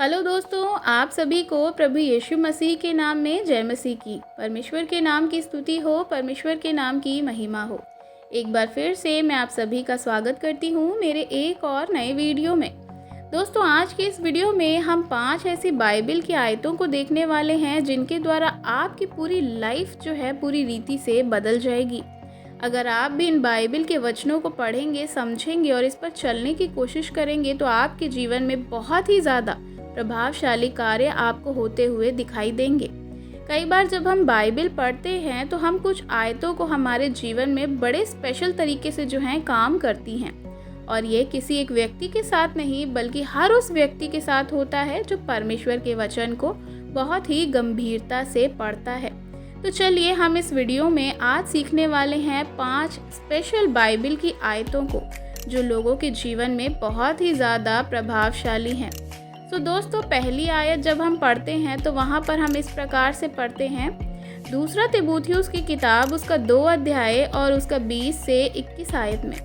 Hello दोस्तों, आप सभी को प्रभु यीशु मसीह के नाम में जय मसीह की। परमेश्वर के नाम की स्तुति हो, परमेश्वर के नाम की महिमा हो। एक बार फिर से मैं आप सभी का स्वागत करती हूँ मेरे एक और नए वीडियो में। दोस्तों, आज के इस वीडियो में हम 5 ऐसी बाइबल की आयतों को देखने वाले हैं जिनके द्वारा आपकी पूरी लाइफ जो है पूरी रीति से बदल जाएगी। अगर आप भी इन बाइबल के वचनों को पढ़ेंगे, समझेंगे और इस पर चलने की कोशिश करेंगे तो आपके जीवन में बहुत ही ज़्यादा प्रभावशाली कार्य आपको होते हुए दिखाई देंगे। कई बार जब हम बाइबल पढ़ते हैं तो हम कुछ आयतों को हमारे जीवन में बड़े स्पेशल तरीके से जो हैं काम करती हैं, और ये किसी एक व्यक्ति के साथ नहीं बल्कि हर उस व्यक्ति के साथ होता है जो परमेश्वर के वचन को बहुत ही गंभीरता से पढ़ता है। तो चलिए हम इस वीडियो में आज सीखने वाले हैं 5 स्पेशल बाइबल की आयतों को जो लोगों के जीवन में बहुत ही ज़्यादा प्रभावशाली हैं। तो दोस्तों, पहली आयत जब हम पढ़ते हैं तो वहाँ पर हम इस प्रकार से पढ़ते हैं। दूसरा तिमुथियुस की किताब उसका 2 अध्याय और उसका 20 से 21 आयत में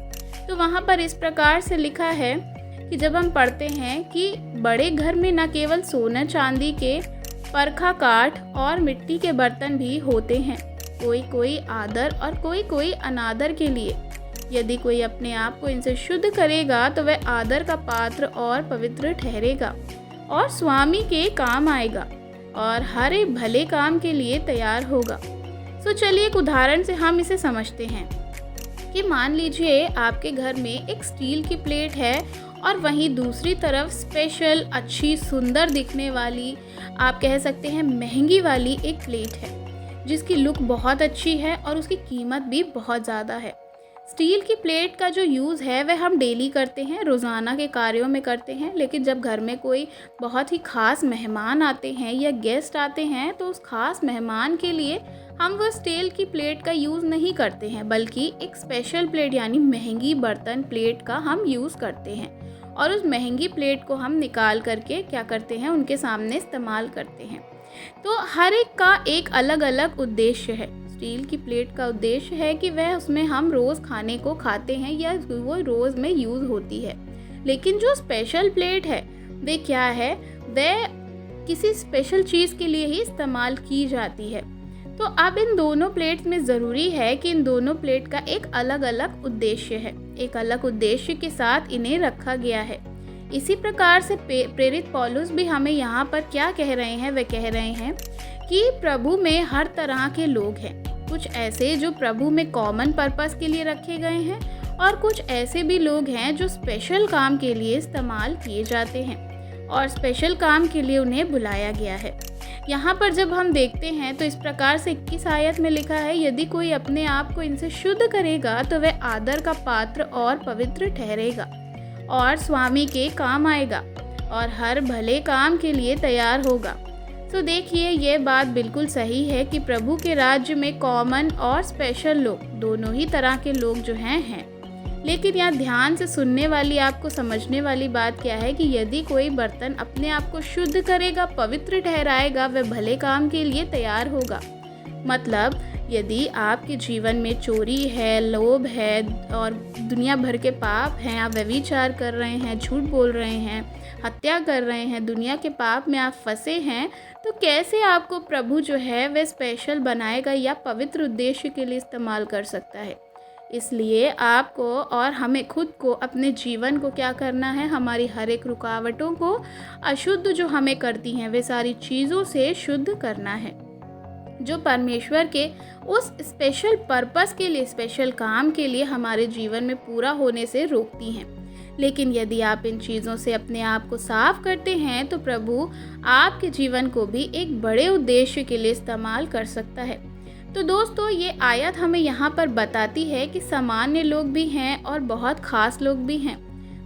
तो वहाँ पर इस प्रकार से लिखा है कि जब हम पढ़ते हैं कि बड़े घर में न केवल सोना चांदी के परखा काठ और मिट्टी के बर्तन भी होते हैं, कोई कोई आदर और कोई कोई अनादर के लिए। यदि कोई अपने आप को इनसे शुद्ध करेगा तो वह आदर का पात्र और पवित्र ठहरेगा और स्वामी के काम आएगा और हर एक भले काम के लिए तैयार होगा। तो चलिए एक उदाहरण से हम इसे समझते हैं कि मान लीजिए आपके घर में एक स्टील की प्लेट है और वहीं दूसरी तरफ स्पेशल, अच्छी, सुंदर दिखने वाली, आप कह सकते हैं महंगी वाली एक प्लेट है जिसकी लुक बहुत अच्छी है और उसकी कीमत भी बहुत ज़्यादा है। स्टील की प्लेट का जो यूज़ है वह हम डेली करते हैं, रोज़ाना के कार्यों में करते हैं, लेकिन जब घर में कोई बहुत ही ख़ास मेहमान आते हैं या गेस्ट आते हैं तो उस ख़ास मेहमान के लिए हम वो स्टील की प्लेट का यूज़ नहीं करते हैं बल्कि एक स्पेशल प्लेट यानी महंगी बर्तन प्लेट का हम यूज़ करते हैं, और उस महंगी प्लेट को हम निकाल करके क्या करते हैं, उनके सामने इस्तेमाल करते हैं। तो हर एक का एक अलग अलग उद्देश्य है। स्टील की प्लेट का उद्देश्य है कि वह उसमें हम रोज़ खाने को खाते हैं या वो रोज़ में यूज़ होती है, लेकिन जो स्पेशल प्लेट है वे क्या है, वह किसी स्पेशल चीज़ के लिए ही इस्तेमाल की जाती है। तो अब इन दोनों प्लेट्स में ज़रूरी है कि इन दोनों प्लेट का एक अलग अलग उद्देश्य है, एक अलग उद्देश्य के साथ इन्हें रखा गया है। इसी प्रकार से प्रेरित पौलुस भी हमें यहाँ पर क्या कह रहे हैं, वे कह रहे हैं कि प्रभु में हर तरह के लोग हैं। कुछ ऐसे जो प्रभु में कॉमन पर्पस के लिए रखे गए हैं और कुछ ऐसे भी लोग हैं जो स्पेशल काम के लिए इस्तेमाल किए जाते हैं और स्पेशल काम के लिए उन्हें बुलाया गया है। यहाँ पर जब हम देखते हैं तो इस प्रकार से 21 आयत में लिखा है, यदि कोई अपने आप को इनसे शुद्ध करेगा तो वह आदर का पात्र और पवित्र ठहरेगा और स्वामी के काम आएगा और हर भले काम के लिए तैयार होगा। तो देखिए, ये बात बिल्कुल सही है कि प्रभु के राज्य में कॉमन और स्पेशल लोग, दोनों ही तरह के लोग जो हैं। लेकिन यहाँ ध्यान से सुनने वाली, आपको समझने वाली बात क्या है कि यदि कोई बर्तन अपने आप को शुद्ध करेगा, पवित्र ठहराएगा, वह भले काम के लिए तैयार होगा। मतलब यदि आपके जीवन में चोरी है, लोभ है और दुनिया भर के पाप हैं, आप व्यभिचार कर रहे हैं, झूठ बोल रहे हैं, हत्या कर रहे हैं, दुनिया के पाप में आप फंसे हैं, तो कैसे आपको प्रभु जो है वह स्पेशल बनाएगा या पवित्र उद्देश्य के लिए इस्तेमाल कर सकता है। इसलिए आपको और हमें खुद को, अपने जीवन को क्या करना है, हमारी हर एक रुकावटों को, अशुद्ध जो हमें करती हैं वे सारी चीज़ों से शुद्ध करना है जो परमेश्वर के उस स्पेशल पर्पस के लिए, स्पेशल काम के लिए हमारे जीवन में पूरा होने से रोकती हैं। लेकिन यदि आप इन चीज़ों से अपने आप को साफ करते हैं तो प्रभु आपके जीवन को भी एक बड़े उद्देश्य के लिए इस्तेमाल कर सकता है। तो दोस्तों, ये आयत हमें यहाँ पर बताती है कि सामान्य लोग भी हैं और बहुत ख़ास लोग भी हैं।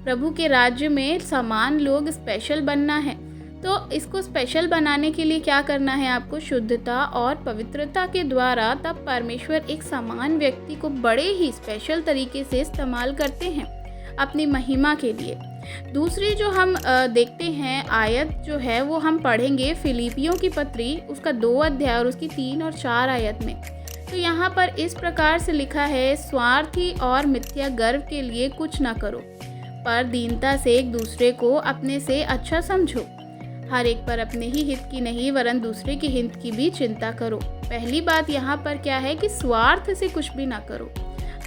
प्रभु के राज्य में समान लोग, स्पेशल बनना है। तो इसको स्पेशल बनाने के लिए क्या करना है, आपको शुद्धता और पवित्रता के द्वारा, तब परमेश्वर एक समान व्यक्ति को बड़े ही स्पेशल तरीके से इस्तेमाल करते हैं अपनी महिमा के लिए। दूसरी जो हम देखते हैं आयत जो है वो हम पढ़ेंगे फिलिपियों की पत्री उसका 2 अध्याय और उसकी 3 और 4 आयत में। तो यहाँ पर इस प्रकार से लिखा है, स्वार्थी और मिथ्या गर्व के लिए कुछ न करो, पर दीनता से एक दूसरे को अपने से अच्छा समझो। हर एक पर अपने ही हित की नहीं वरन दूसरे के हित की भी चिंता करो। पहली बात यहाँ पर क्या है कि स्वार्थ से कुछ भी ना करो।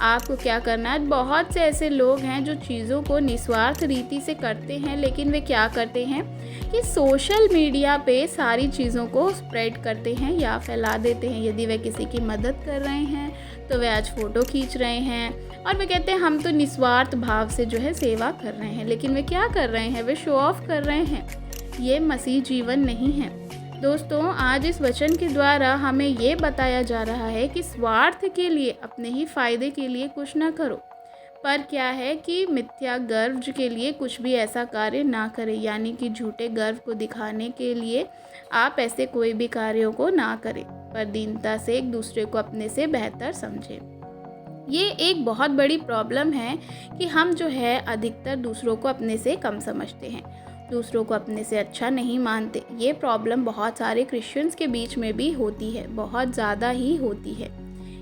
आपको क्या करना है, बहुत से ऐसे लोग हैं जो चीज़ों को निस्वार्थ रीति से करते हैं, लेकिन वे क्या करते हैं कि सोशल मीडिया पे सारी चीज़ों को स्प्रेड करते हैं या फैला देते हैं। यदि वे किसी की मदद कर रहे हैं तो वे आज फ़ोटो खींच रहे हैं और वे कहते हैं हम तो निस्वार्थ भाव से जो है सेवा कर रहे हैं, लेकिन वे क्या कर रहे हैं, वे शो ऑफ कर रहे हैं। ये मसीह जीवन नहीं है। दोस्तों, आज इस वचन के द्वारा हमें ये बताया जा रहा है कि स्वार्थ के लिए, अपने ही फ़ायदे के लिए कुछ ना करो, पर क्या है कि मिथ्या गर्व के लिए कुछ भी ऐसा कार्य ना करें, यानी कि झूठे गर्व को दिखाने के लिए आप ऐसे कोई भी कार्यों को ना करें, पर दीनता से एक दूसरे को अपने से बेहतर समझें। ये एक बहुत बड़ी प्रॉब्लम है कि हम जो है अधिकतर दूसरों को अपने से कम समझते हैं, दूसरों को अपने से अच्छा नहीं मानते। ये प्रॉब्लम बहुत सारे क्रिश्चियंस के बीच में भी होती है, बहुत ज़्यादा ही होती है।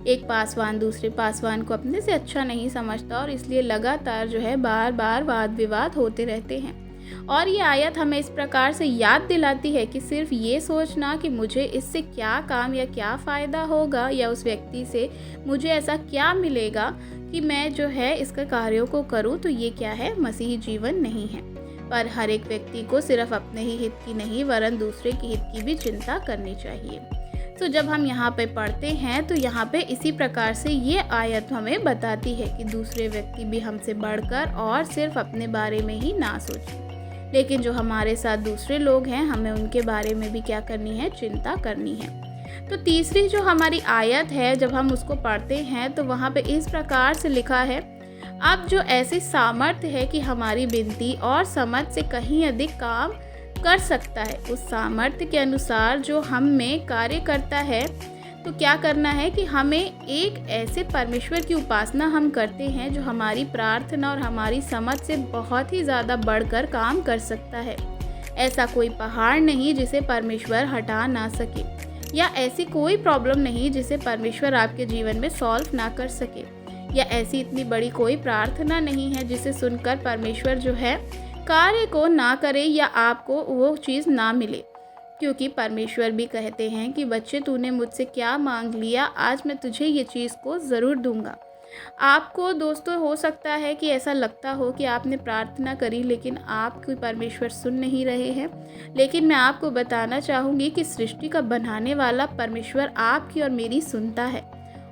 एक पासवान दूसरे पासवान को अपने से अच्छा नहीं समझता और इसलिए लगातार जो है बार बार वाद विवाद होते रहते हैं। और ये आयत हमें इस प्रकार से याद दिलाती है कि सिर्फ ये सोचना कि मुझे इससे क्या काम या क्या फ़ायदा होगा या उस व्यक्ति से मुझे ऐसा क्या मिलेगा कि मैं जो है इसका कार्यों को करूँ, तो ये क्या है, मसीही जीवन नहीं है। पर हर एक व्यक्ति को सिर्फ अपने ही हित की नहीं वरन दूसरे के हित की भी चिंता करनी चाहिए। तो जब हम यहाँ पे पढ़ते हैं तो यहाँ पे इसी प्रकार से ये आयत हमें बताती है कि दूसरे व्यक्ति भी हमसे बढ़कर और सिर्फ अपने बारे में ही ना सोचें, लेकिन जो हमारे साथ दूसरे लोग हैं हमें उनके बारे में भी क्या करनी है, चिंता करनी है। तो तीसरी जो हमारी आयत है, जब हम उसको पढ़ते हैं तो वहाँ पे इस प्रकार से लिखा है, अब जो ऐसी सामर्थ्य है कि हमारी विनती और समझ से कहीं अधिक काम कर सकता है, उस सामर्थ्य के अनुसार जो हम में कार्य करता है, तो क्या करना है कि हमें एक ऐसे परमेश्वर की उपासना हम करते हैं जो हमारी प्रार्थना और हमारी समझ से बहुत ही ज़्यादा बढ़कर काम कर सकता है। ऐसा कोई पहाड़ नहीं जिसे परमेश्वर हटा ना सके, या ऐसी कोई प्रॉब्लम नहीं जिसे परमेश्वर आपके जीवन में सॉल्व ना कर सके, या ऐसी इतनी बड़ी कोई प्रार्थना नहीं है जिसे सुनकर परमेश्वर जो है कार्य को ना करे या आपको वो चीज़ ना मिले। क्योंकि परमेश्वर भी कहते हैं कि बच्चे तूने मुझसे क्या मांग लिया, आज मैं तुझे ये चीज़ को ज़रूर दूंगा। आपको दोस्तों हो सकता है कि ऐसा लगता हो कि आपने प्रार्थना करी लेकिन आपको परमेश्वर सुन नहीं रहे हैं, लेकिन मैं आपको बताना चाहूँगी कि सृष्टि का बनाने वाला परमेश्वर आपकी और मेरी सुनता है,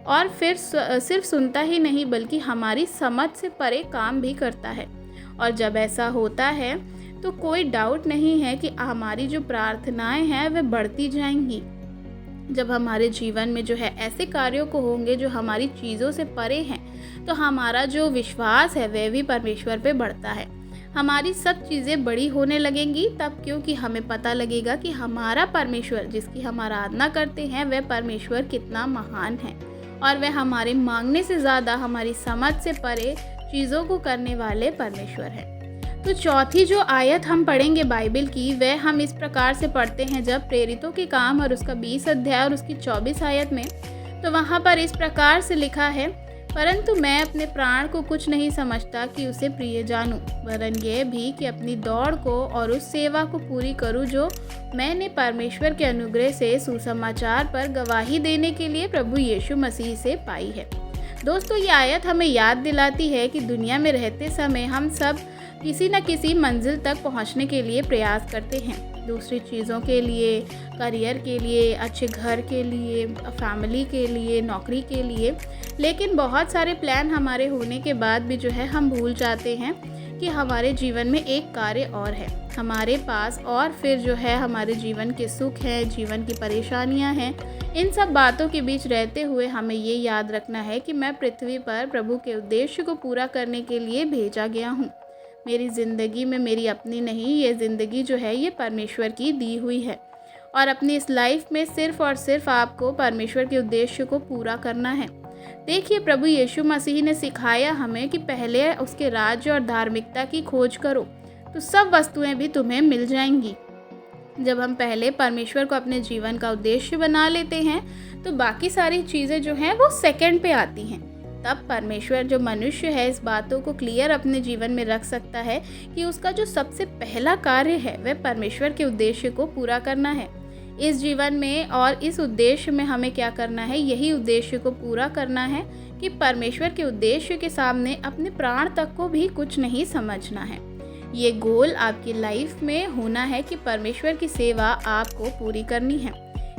और फिर सिर्फ सुनता ही नहीं बल्कि हमारी समझ से परे काम भी करता है। और जब ऐसा होता है तो कोई डाउट नहीं है कि हमारी जो प्रार्थनाएं हैं वे बढ़ती जाएंगी। जब हमारे जीवन में जो है ऐसे कार्यों को होंगे जो हमारी चीज़ों से परे हैं, तो हमारा जो विश्वास है वह भी परमेश्वर पे बढ़ता है। हमारी सब चीज़ें बड़ी होने लगेंगी तब, क्योंकि हमें पता लगेगा कि हमारा परमेश्वर जिसकी हम आराधना करते हैं वह परमेश्वर कितना महान है, और वह हमारे मांगने से ज़्यादा हमारी समझ से परे चीज़ों को करने वाले परमेश्वर है। तो चौथी जो आयत हम पढ़ेंगे बाइबल की, वह हम इस प्रकार से पढ़ते हैं जब प्रेरितों के काम और उसका 20 अध्याय और उसकी 24 आयत में, तो वहाँ पर इस प्रकार से लिखा है, परंतु मैं अपने प्राण को कुछ नहीं समझता कि उसे प्रिय जानूं, वरन यह भी कि अपनी दौड़ को और उस सेवा को पूरी करूं जो मैंने परमेश्वर के अनुग्रह से सुसमाचार पर गवाही देने के लिए प्रभु यीशु मसीह से पाई है। दोस्तों, ये आयत हमें याद दिलाती है कि दुनिया में रहते समय हम सब किसी न किसी मंजिल तक पहुंचने के लिए प्रयास करते हैं, दूसरी चीज़ों के लिए, करियर के लिए, अच्छे घर के लिए, फैमिली के लिए, नौकरी के लिए, लेकिन बहुत सारे प्लान हमारे होने के बाद भी जो है हम भूल जाते हैं कि हमारे जीवन में एक कार्य और है हमारे पास, और फिर जो है हमारे जीवन के सुख हैं, जीवन की परेशानियां हैं। इन सब बातों के बीच रहते हुए हमें ये याद रखना है कि मैं पृथ्वी पर प्रभु के उद्देश्य को पूरा करने के लिए भेजा गया हूँ। मेरी ज़िंदगी में मेरी अपनी नहीं, ये ज़िंदगी जो है ये परमेश्वर की दी हुई है, और अपनी इस लाइफ में सिर्फ़ और सिर्फ आपको परमेश्वर के उद्देश्य को पूरा करना है। देखिए, प्रभु यीशु मसीह ने सिखाया हमें कि पहले उसके राज्य और धार्मिकता की खोज करो तो सब वस्तुएं भी तुम्हें मिल जाएंगी। जब हम पहले परमेश्वर को अपने जीवन का उद्देश्य बना लेते हैं तो बाकी सारी चीज़ें जो हैं वो सेकंड पे आती हैं। तब परमेश्वर जो मनुष्य है इस बातों को क्लियर अपने जीवन में रख सकता है कि उसका जो सबसे पहला कार्य है वह परमेश्वर के उद्देश्य को पूरा करना है इस जीवन में। और इस उद्देश्य में हमें क्या करना है, यही उद्देश्य को पूरा करना है कि परमेश्वर के उद्देश्य के सामने अपने प्राण तक को भी कुछ नहीं समझना है। ये गोल आपकी लाइफ में होना है कि परमेश्वर की सेवा आपको पूरी करनी है।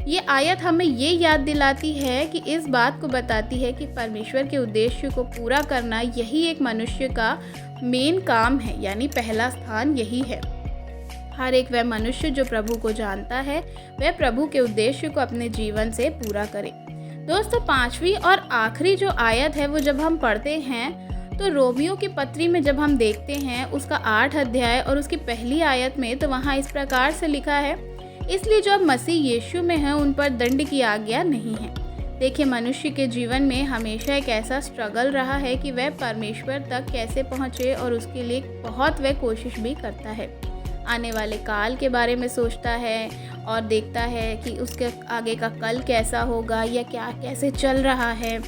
ये आयत हमें ये याद दिलाती है कि इस बात को बताती है कि परमेश्वर के उद्देश्य को पूरा करना यही एक मनुष्य का मेन काम है, यानी पहला स्थान यही है। हर एक वह मनुष्य जो प्रभु को जानता है वह प्रभु के उद्देश्य को अपने जीवन से पूरा करे। दोस्तों, 5वीं और आखिरी जो आयत है वो जब हम पढ़ते हैं तो रोमियो की पत्री में जब हम देखते हैं उसका 8 अध्याय और उसकी पहली आयत में, तो वहाँ इस प्रकार से लिखा है, इसलिए जो अब मसीह यीशु में है उन पर दंड की आज्ञा नहीं है। देखिए, मनुष्य के जीवन में हमेशा एक ऐसा स्ट्रगल रहा है कि वह परमेश्वर तक कैसे पहुँचे और उसके लिए बहुत वह कोशिश भी करता है। आने वाले काल के बारे में सोचता है और देखता है कि उसके आगे का कल कैसा होगा या क्या कैसे चल रहा है,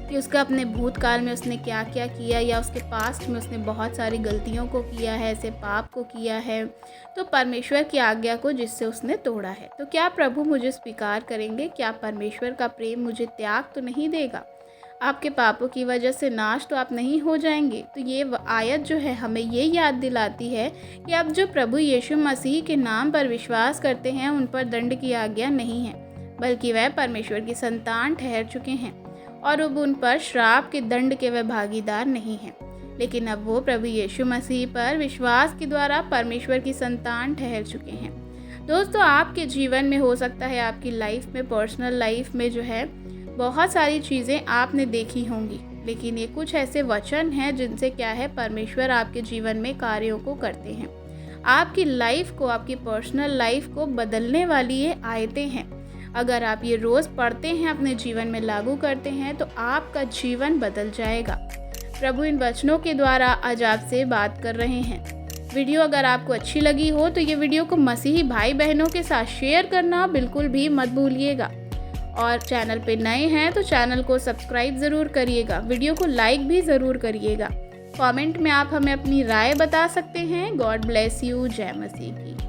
कि उसका अपने भूतकाल में उसने क्या क्या किया या उसके पास्ट में उसने बहुत सारी गलतियों को किया है, ऐसे पाप को किया है, तो परमेश्वर की आज्ञा को जिससे उसने तोड़ा है। तो क्या प्रभु मुझे स्वीकार करेंगे? क्या परमेश्वर का प्रेम मुझे त्याग तो नहीं देगा? आपके पापों की वजह से नाश तो आप नहीं हो जाएंगे। तो ये आयत जो है हमें ये याद दिलाती है कि अब जो प्रभु यीशु मसीह के नाम पर विश्वास करते हैं उन पर दंड की आज्ञा नहीं है, बल्कि वह परमेश्वर की संतान ठहर चुके हैं और अब उन पर श्राप के दंड के वह भागीदार नहीं हैं। लेकिन अब वो प्रभु यीशु मसीह पर विश्वास के द्वारा परमेश्वर की संतान ठहर चुके हैं। दोस्तों, आपके जीवन में हो सकता है आपकी लाइफ में, पर्सनल लाइफ में जो है बहुत सारी चीज़ें आपने देखी होंगी, लेकिन ये कुछ ऐसे वचन हैं जिनसे क्या है परमेश्वर आपके जीवन में कार्यों को करते हैं। आपकी लाइफ को, आपकी पर्सनल लाइफ को बदलने वाली ये आयतें हैं। अगर आप ये रोज़ पढ़ते हैं, अपने जीवन में लागू करते हैं, तो आपका जीवन बदल जाएगा। प्रभु इन वचनों के द्वारा आज आपसे बात कर रहे हैं। वीडियो अगर आपको अच्छी लगी हो तो ये वीडियो को मसीही भाई बहनों के साथ शेयर करना बिल्कुल भी मत भूलिएगा। और चैनल पे नए हैं तो चैनल को सब्सक्राइब ज़रूर करिएगा। वीडियो को लाइक भी ज़रूर करिएगा। कमेंट में आप हमें अपनी राय बता सकते हैं। God bless you. जय मसीह की।